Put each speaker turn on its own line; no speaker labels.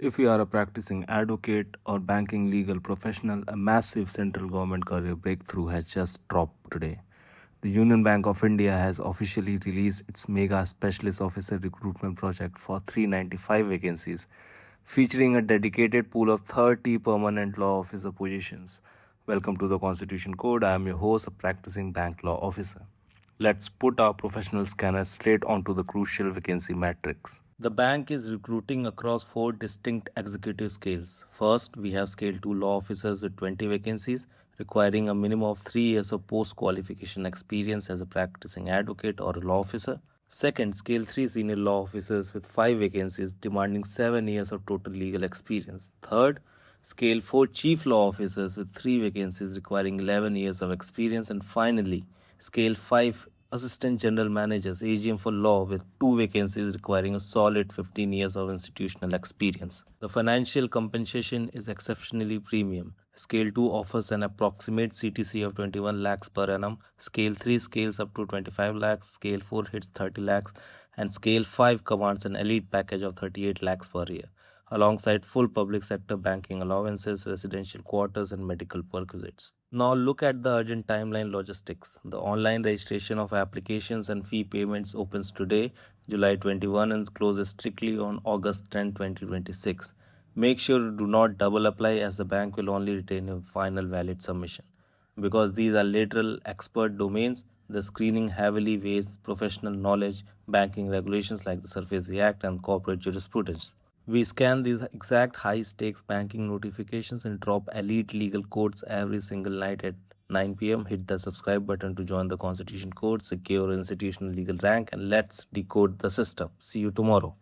If you are a practicing advocate or banking legal professional, a massive central government career breakthrough has just dropped today. The Union Bank of India has officially released its mega specialist officer recruitment project for 395 vacancies, featuring a dedicated pool of 30 permanent law officer positions. Welcome to the Constitution Code. I am your host, a practicing bank law officer. Let's put our professional scanner straight onto the crucial vacancy matrix. The bank is recruiting across four distinct executive scales. First, we have Scale 2 law officers with 20 vacancies, requiring a minimum of 3 years of post qualification experience as a practicing advocate or a law officer. Second, Scale 3 senior law officers with 5 vacancies, demanding 7 years of total legal experience. Third, Scale 4 chief law officers with 3 vacancies, requiring 11 years of experience. And finally, Scale 5 assistant general managers, AGM for law, with 2 vacancies, requiring a solid 15 years of institutional experience. The financial compensation is exceptionally premium. Scale 2 offers an approximate CTC of 21 lakhs per annum. Scale 3 scales up to 25 lakhs. Scale 4 hits 30 lakhs. And Scale 5 commands an elite package of 38 lakhs per year, alongside full public sector banking allowances, residential quarters, and medical perquisites. Now look at the urgent timeline logistics. The online registration of applications and fee payments opens today, July 21, and closes strictly on August 10, 2026. Make sure you do not double apply, as the bank will only retain your final valid submission. Because these are lateral expert domains, the screening heavily weighs professional knowledge, banking regulations like the SURFACE Act, and corporate jurisprudence. We scan these exact high stakes banking notifications and drop elite legal codes every single night at 9 p.m. Hit the subscribe button to join the Constitution Code, secure institutional legal rank, and let's decode the system. See you tomorrow.